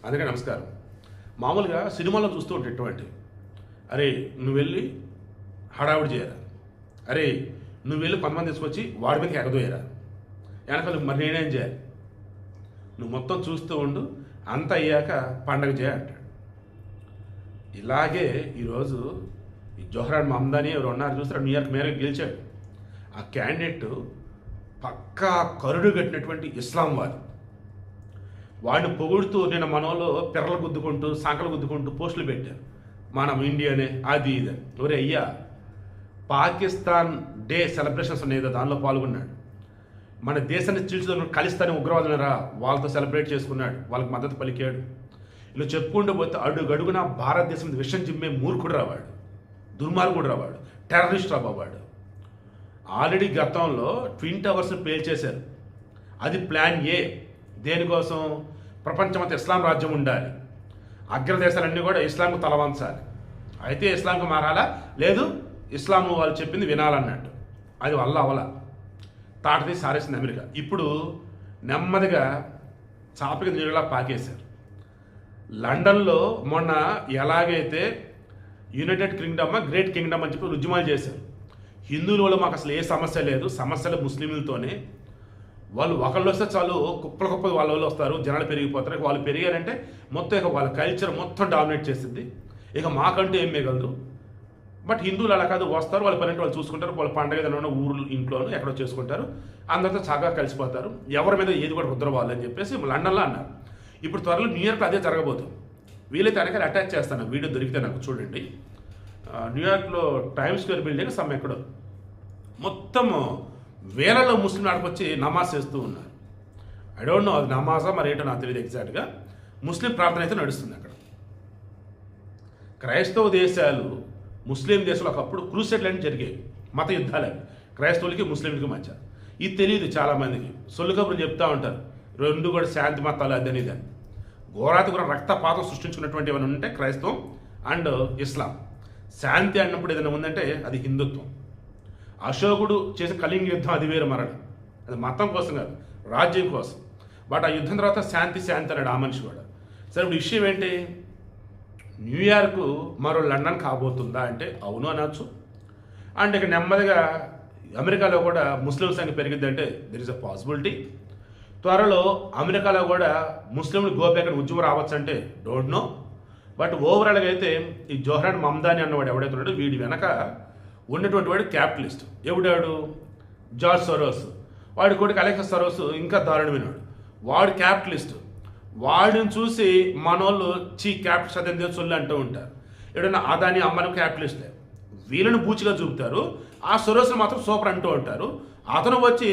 అందుకే నమస్కారం. మామూలుగా సినిమాలో చూస్తూ ఉంటే ఇటువంటి అరే నువ్వు వెళ్ళి హడావుడి చేయరా, అరే నువ్వు వెళ్ళి కొంతమంది తీసుకొచ్చి వాడి మీదకి ఎగదోయరా, వెనకాల మరి నేనేం చేయాలి, నువ్వు మొత్తం చూస్తూ ఉండు, అంత అయ్యాక పండగ చేయ అంటాడు. ఇలాగే ఈరోజు ఈ జోహ్రాన్ మహమ్మదాని ఎవరు ఉన్నారు చూస్తారు, న్యూయార్క్ మేయర్గా గెలిచాడు. ఆ క్యాండిడేట్ పక్కా కరుడు కట్టినటువంటి ఇస్లాంవాది. వాడిని పొగుడుతూ నిన్న మనలో పిర్రలు గుద్దుకుంటూ సంకలు గుద్దుకుంటూ పోస్టులు పెట్టారు, మనం ఇండియానే అది ఇది. ఒరే అయ్యా, పాకిస్తాన్ డే సెలబ్రేషన్స్ ఉన్నాయి కదా, దానిలో పాల్గొన్నాడు. మన దేశాన్ని చీల్చుదని ఖలిస్తానీ ఉగ్రవాదులరా వాళ్ళతో సెలబ్రేట్ చేసుకున్నాడు, వాళ్ళకి మద్దతు పలికాడు. ఇలా చెప్పుకుంటూ పోతే అడుగడుగున భారతదేశం విషయం చిమ్మే మూర్ఖుడు రావాడు, దుర్మార్గుడు రావాడు, టెర్రరిస్ట్ రాబావాడు. ఆల్రెడీ గతంలో ట్విన్ టవర్స్ని పేల్చేశారు. అది ప్లాన్ ఏ. దేనికోసం? ప్రపంచమంతా ఇస్లాం రాజ్యం ఉండాలి, అగ్రదేశాలన్నీ కూడా ఇస్లాంకు తలవంచాలి. అయితే ఇస్లాంకు మారాలా, లేదు ఇస్లాం వాళ్ళు చెప్పింది వినాలన్నట్టు. అది వల్ల అవల తాటది సారేసింది అమెరికా. ఇప్పుడు నెమ్మదిగా చాపకి నీళ్ళలా పాకేశారు. లండన్లో మొన్న ఎలాగైతే యునైటెడ్ కింగ్డమ్ గ్రేట్ కింగ్డమ్ అని చెప్పి రుజుమాలు చేశారు. హిందువుల వల్ల మాకు అసలు ఏ సమస్య లేదు, సమస్యలు ముస్లింలతోనే. వాళ్ళు ఒకళ్ళు వస్తే చాలు కుప్పలు కుప్పలు వాళ్ళ వాళ్ళు వస్తారు, జనాలు పెరిగిపోతారు. వాళ్ళు పెరిగారంటే మొత్తం ఇక వాళ్ళ కల్చర్ మొత్తం డామినేట్ చేసింది. ఇక మాకంటూ ఏం మిగలదు. బట్ హిందువులు అలా కాదు, వస్తారు, వాళ్ళ పని వాళ్ళు చూసుకుంటారు, వాళ్ళ పండగ ఏదైనా ఊరు ఇంట్లోనూ ఎక్కడో చేసుకుంటారు, అందరితో చక్కగా కలిసిపోతారు, ఎవరి మీద ఏది కూడా రుద్రవాలి అని చెప్పేసి లండన్లో అన్నారు. ఇప్పుడు త్వరలో న్యూయార్క్లో అదే జరగబోతుంది. వీలైతే వెనకాల అటాచ్ చేస్తాను, వీడియో దొరికితే నాకు చూడండి. న్యూయార్క్లో టైమ్స్ స్క్వేర్ బిల్డింగ్ సమ్ ఎక్కడో మొత్తం వేలలో ముస్లింలు ఆడికొచ్చి నమాజ్ చేస్తూ ఉన్నారు. ఐ డోంట్ నో అది నమాజా మరి ఏంటో నాకు తెలియదు ఎగ్జాక్ట్గా. ముస్లిం ప్రార్థన అయితే నడుస్తుంది అక్కడ. క్రైస్తవ దేశాలు ముస్లిం దేశాలు ఒకప్పుడు క్రూసైడ్లు అని జరిగేవి, మత యుద్ధాలు అవి క్రైస్తవులకి ముస్లింలకి మధ్య. ఇది తెలియదు చాలామందికి. సొల్లు కబుర్లు చెప్తూ ఉంటారు, రెండు కూడా శాంతి మతాలు అదని ఇదని. ఘోరాతి కూడా రక్తపాతం సృష్టించుకున్నటువంటి ఏమైనా ఉంటే క్రైస్తవం అండ్ ఇస్లాం. శాంతి అన్నప్పుడు ఏదైనా ఉందంటే అది హిందుత్వం. అశోకుడు చేసిన కళింగ యుద్ధం అది వేరు మరణం, అది మతం కోసం కాదు, రాజ్యం కోసం. బట్ ఆ యుద్ధం తర్వాత శాంతి శాంతి అన్నాడు ఆ మనిషి కూడా. సరే ఇప్పుడు విషయం ఏంటి, న్యూయార్క్ మరో లండన్ కాబోతుందా అంటే అవును అనొచ్చు. అండ్ ఇక నెమ్మదిగా అమెరికాలో కూడా ముస్లిం సంఖ్య పెరిగిద్ది అంటే దెర్ ఇస్ అ పాసిబిలిటీ. త్వరలో అమెరికాలో కూడా ముస్లింలు గోబ్యాక్ అని ఉద్యమం రావచ్చు అంటే డోంట్ నో. బట్ ఓవరాల్గా అయితే ఈ జోహ్రాన్ మహమ్మదాని అన్నవాడు ఎవడైతే ఉన్నాడో వీడి వెనక ఉన్నటువంటి వాడు క్యాపిటలిస్ట్. ఎవడాడు? George Soros. వాడి కొడుకు అలెక్స్ సొరోస్ ఇంకా దారుణమైనవాడు. వాడు క్యాపిటలిస్ట్. వాడిని చూసి మనోళ్ళు క్యాపిటలిస్ట్ అదే సొల్లు అంటూ ఉంటారు. ఎవడన్నా అదాని అమ్మను క్యాపిటలిస్టే, వీళ్ళని బూచిగా చూపుతారు. ఆ సొరోస్ని మాత్రం సూపర్ అంటూ ఉంటారు. అతను వచ్చి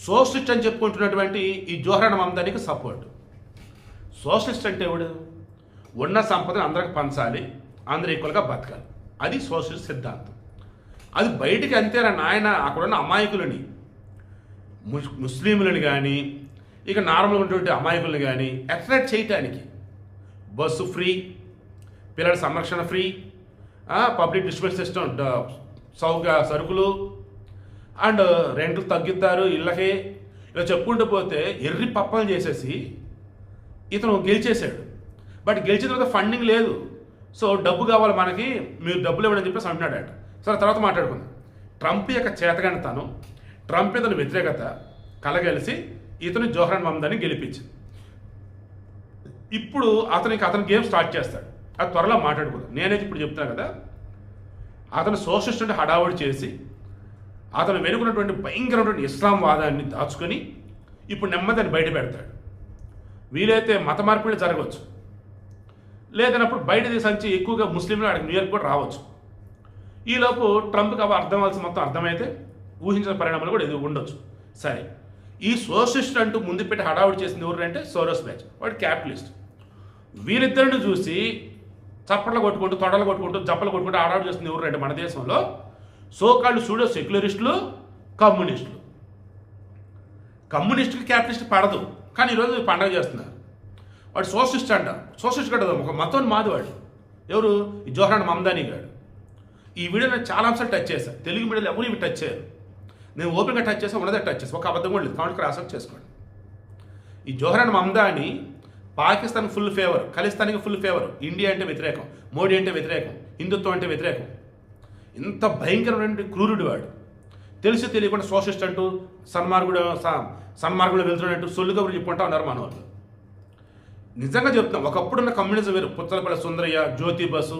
సోషలిస్ట్ అని చెప్పుకుంటున్నటువంటి ఈ జోహ్రాన్ మహమ్మదానికి సపోర్ట్. సోషలిస్ట్ అంటే ఎవడు? ఉన్న సంపదను అందరికి పంచాలి, అందరూ ఈక్వల్గా బతకాలి, అది సోషలిస్ట్ సిద్ధాంతం. అది బయటికి అంతేరా నాయన. అక్కడున్న అమాయకులని, ముస్లింలను కానీ ఇక నార్మల్గా ఉన్నటువంటి అమాయకులను కానీ అట్రాక్ట్ చేయటానికి బస్సు ఫ్రీ, పిల్లల సంరక్షణ ఫ్రీ, పబ్లిక్ డిస్ట్రిబ్యూషన్ సిస్టమ్, సరుకులు అండ్ రెంట్లు తగ్గిస్తారు ఇళ్ళకి, ఇలా చెప్పుకుంటూ పోతే ఎర్రి పప్పలు చేసేసి ఇతను గెలిచేశాడు. బట్ గెలిచిన తర్వాత ఫండింగ్ లేదు. సో డబ్బు కావాలి మనకి, మీరు డబ్బులు ఇవ్వడని చెప్పేసి అంటున్నాడట. సరే తర్వాత మాట్లాడుకుందాం. ట్రంప్ యొక్క చేతగానితనం, ట్రంప్ ఇతను వ్యతిరేకత కలగలిసి ఇతను జోహ్రాన్ మహమ్మదాని గెలిపించింది. ఇప్పుడు అతను గేమ్ స్టార్ట్ చేస్తాడు. అది త్వరలో మాట్లాడుకుందాం. నేనైతే ఇప్పుడు చెప్తాను కదా, అతను సోషలిస్ట్ అంటే హడావుడి చేసి అతను వెనుకున్నటువంటి భయంకరమైనటువంటి ఇస్లాం వాదాన్ని దాచుకొని ఇప్పుడు నెమ్మదిని బయట పెడతాడు. వీలైతే మత మార్పిడి జరగవచ్చు, లేదన్నప్పుడు బయట దేశం నుంచి ఎక్కువగా ముస్లింలు అక్కడికి న్యూయార్క్ కూడా రావచ్చు. ఈలోపు ట్రంప్కి అవి అర్థమవలసి మొత్తం అర్థమైతే ఊహించిన పరిణామాలు కూడా ఎదుగు ఉండొచ్చు. సరే, ఈ సోషలిస్ట్ అంటూ ముందు పెట్టి హడావుడి చేసింది ఎవరు అంటే సోరోస్ బ్యాచ్, వాడు క్యాపిటలిస్ట్. వీరిద్దరిని చూసి చప్పట్లు కొట్టుకుంటూ తొడలు కొట్టుకుంటూ జప్పలు కొట్టుకుంటూ హడావుడి చేస్తుంది ఎవరు అంటే మన దేశంలో సోకాళ్ళు సూడో సెక్యులరిస్టులు, కమ్యూనిస్టులు. కమ్యూనిస్టుకి క్యాపిటలిస్ట్ పడదు, కానీ ఈరోజు పండగ చేస్తున్నారు. వాడు సోషలిస్ట్ అంట. సోషలిస్ట్ కదా ఒక మతం మాది వాడు. ఎవరు? ఈ జోహ్రాన్ మహమ్మదాని గాడు. ఈ వీడియో నేను చాలా అంశాలు టచ్ చేశాను. తెలుగు మీడియాలో ఎవరు ఇవి టచ్ చేయరు. నేను ఓపెన్గా టచ్ చేసాను, ఉన్నదే టచ్ చేసాను. ఒక అబద్ధం కూడా లేదు, కామెంట్ క్రాస్ అవుట్ చేసుకోండి. ఈ జోహ్రాన్ మహమ్మదాని పాకిస్తాన్ ఫుల్ ఫేవర్, ఖలిస్తాన్కి ఫుల్ ఫేవర్, ఇండియా అంటే వ్యతిరేకం, మోడీ అంటే వ్యతిరేకం, హిందుత్వం అంటే వ్యతిరేకం. ఇంత భయంకరమైన క్రూరుడు వాడు. తెలిసి తెలియకుండా సోషలిస్ట్ అంటూ సన్మార్గుడు వెళ్తున్నట్టు సొల్లు కబుర్లు చెప్పుకుంటా ఉన్నారు మన వాళ్ళు. నిజంగా చెప్తున్నాం, ఒకప్పుడున్న కమ్యూనిజం వేరు. పుచ్చలపల్లి సుందరయ్య, జ్యోతి బసు,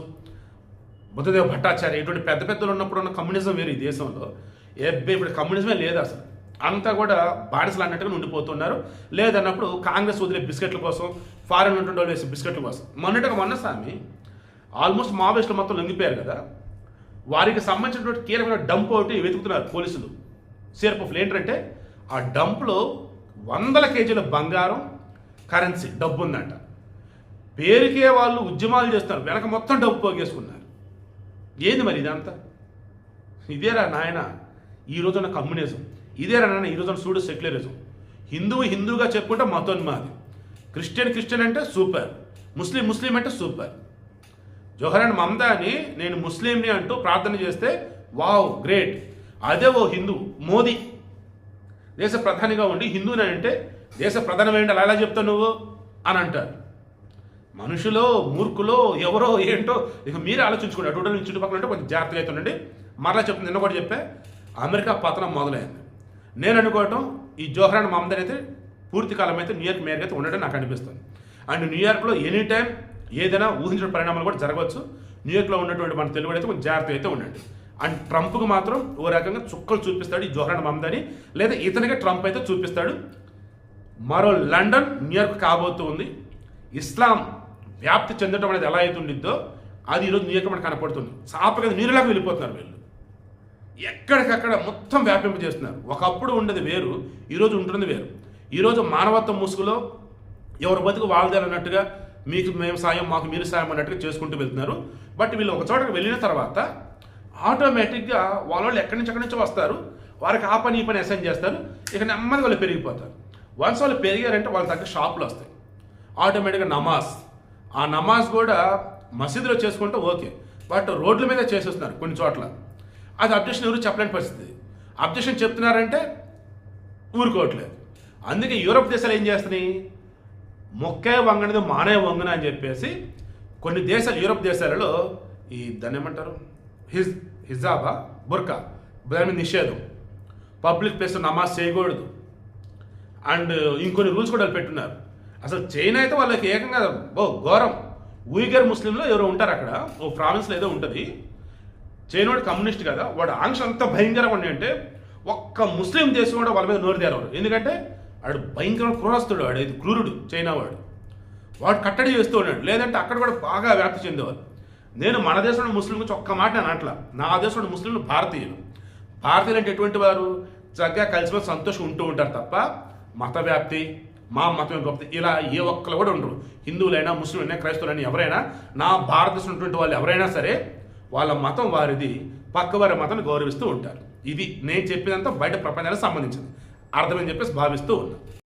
బుద్ధదేవ్ భట్టాచార్య ఇటువంటి పెద్ద పెద్దలు ఉన్నప్పుడు ఉన్న కమ్యూనిజం వేరు ఈ దేశంలో. ఇప్పుడు కమ్యూనిజమే లేదు అసలు. అంతా కూడా బానిసలు అన్నట్టుగా ఉండిపోతున్నారు. లేదన్నప్పుడు కాంగ్రెస్ వదిలే బిస్కెట్ల కోసం, ఫారెన్ ఉంటుండే వాళ్ళు వేసే బిస్కెట్ల కోసం. మొన్న స్వామి ఆల్మోస్ట్ మావోయిస్టులు మొత్తం లొంగిపోయారు కదా, వారికి సంబంధించినటువంటి కీలకమైన డంప్ ఒకటి వెతుకుతున్నారు పోలీసులు. సిఆర్పిఎఫ్లు ఏంటంటే ఆ డంప్లో 100 కేజీల బంగారం, కరెన్సీ, డబ్బు ఉందంట. పేరుకే వాళ్ళు ఉద్యమాలు చేస్తున్నారు, వెనక మొత్తం డబ్బు పోగేసుకున్నారు. ఏంది మరి ఇదంతా? ఇదేరా నాయన ఈ రోజున కమ్యూనిజం, ఇదేరా నాయన ఈ రోజున సూడు సెక్యులరిజం. హిందువుగా చెప్పుకుంటే మతోన్మాది, క్రిస్టియన్ అంటే సూపర్, ముస్లిం అంటే సూపర్. జవహర్లాల్ మమతాని నేను ముస్లింని అంటూ ప్రార్థన చేస్తే వావ్ గ్రేట్. అదే ఓ హిందూ మోదీ దేశ ప్రధానిగా ఉండి హిందూని అంటే దేశ ప్రధానమేంటి అలా ఎలా చెప్తావు నువ్వు అని అంటారు. మనుషులో మూర్ఖులో ఎవరో ఏంటో ఇక మీరే ఆలోచించుకోండి. అటు నుంచి చుట్టుపక్కల ఉంటే కొంచెం జాగ్రత్తగా అయితే ఉండండి. మరలా చెప్తుంది, నిన్న కూడా చెప్పే, అమెరికా పతనం మొదలైంది. నేను అనుకోవటం ఈ జవహర్లాల్ మమతా అయితే పూర్తి కాలం అయితే న్యూయార్క్ మేయర్గా అయితే ఉండడం నాకు అనిపిస్తుంది. అండ్ న్యూయార్క్లో ఎనీ టైం ఏదైనా ఊహించిన పరిణామాలు కూడా జరగవచ్చు. న్యూయార్క్లో ఉన్నటువంటి మన తెలుగు అయితే కొంచెం జాగ్రత్త అయితే ఉండండి. అండ్ ట్రంప్కు మాత్రం ఓ రకంగా చుక్కలు చూపిస్తాడు ఈ జవహర్లాల్ మమతాని, లేదా ఇతనిగా ట్రంప్ అయితే చూపిస్తాడు. మరో లండన్ న్యూయార్క్ కాబోతూ ఉంది. ఇస్లాం వ్యాప్తి చెందడం అనేది ఎలా అయితే ఉండిద్దో అది ఈరోజు న్యూయార్క్ మనకు కనపడుతుంది. చాపగా నీరులాగా వెళ్ళిపోతున్నారు వీళ్ళు, ఎక్కడికక్కడ మొత్తం వ్యాపింపజేస్తున్నారు. ఒకప్పుడు ఉండేది వేరు, ఈరోజు ఉంటున్నది వేరు. ఈరోజు మానవత్వం ముసుగులో ఎవరు బతుకు వాళ్ళదే అన్నట్టుగా మీకు మేము సాయం, మాకు మీరు సాయం అన్నట్టుగా చేసుకుంటూ వెళ్తున్నారు. బట్ వీళ్ళు ఒక చోటకి వెళ్ళిన తర్వాత ఆటోమేటిక్గా వాళ్ళు ఎక్కడి నుంచో వస్తారు, వారికి ఆ పని ఈ పని అసైన్ చేస్తారు. ఇక నెమ్మదిగా వాళ్ళు పెరిగిపోతారు. వన్స్ వాళ్ళు పెరిగారంటే వాళ్ళ తగ్గ షాపులు వస్తాయి. ఆటోమేటిక్గా ఆ నమాజ్ కూడా మసీదులో చేసుకుంటే ఓకే, బట్ రోడ్ల మీద చేసేస్తున్నారు కొన్ని చోట్ల. అది అబ్జెక్షన్ ఎవరు చెప్పలేని పరిస్థితి. అబ్జెక్షన్ చెప్తున్నారంటే ఊరుకోవట్లేదు. అందుకే యూరోప్ దేశాలు ఏం చేస్తున్నాయి, మొక్కే వంగనది మానే వంగన అని చెప్పేసి కొన్ని దేశాలు, యూరోప్ దేశాలలో ఈ దాన్ని ఏమంటారు, హిజాబా, బుర్కా, దాని మీద నిషేధం, పబ్లిక్ ప్లేస్లో నమాజ్ చేయకూడదు. అండ్ ఇంకొన్ని రూల్స్ కూడా పెట్టున్నారు. అసలు చైనా అయితే వాళ్ళకి ఏకంగా ఘోరం. ఉయిగర్ ముస్లింలో ఎవరో ఉంటారు అక్కడ, ఓ ప్రావిన్స్లో ఏదో ఉంటుంది. చైనాడు కమ్యూనిస్ట్ కదా, వాడు ఆంక్షలు అంత భయంకరంగా ఉన్నాయంటే ఒక్క ముస్లిం దేశం కూడా వాళ్ళ మీద నోరు తేరవారు. ఎందుకంటే వాడు భయంకరంగా క్రూరస్తుడు, వాడు ఇది క్రూరుడు చైనా వాడు కట్టడి చేస్తూ ఉన్నాడు. లేదంటే అక్కడ కూడా బాగా వ్యాప్తి చెందేవారు. నేను మన దేశంలో ముస్లిం గురించి ఒక్క మాట అని అట్లా, నా దేశంలో ముస్లింలు భారతీయులు అంటే ఎటువంటి వారు చక్కగా కలిసిపోయి సంతోషం ఉంటూ ఉంటారు తప్ప మత వ్యాప్తి, మా మతం గొప్పది ఇలా ఏ ఒక్కరు కూడా ఉండరు. హిందువులైనా, ముస్లింలైనా, క్రైస్తవులైనా ఎవరైనా, నా భారతదేశంలో ఉన్నటువంటి వాళ్ళు ఎవరైనా సరే వాళ్ళ మతం వారిది, పక్క వారి మతాన్ని గౌరవిస్తూ ఉంటారు. ఇది నేను చెప్పినంత బయట ప్రపంచానికి సంబంధించింది, అర్థమని చెప్పేసి భావిస్తూ ఉన్నాను.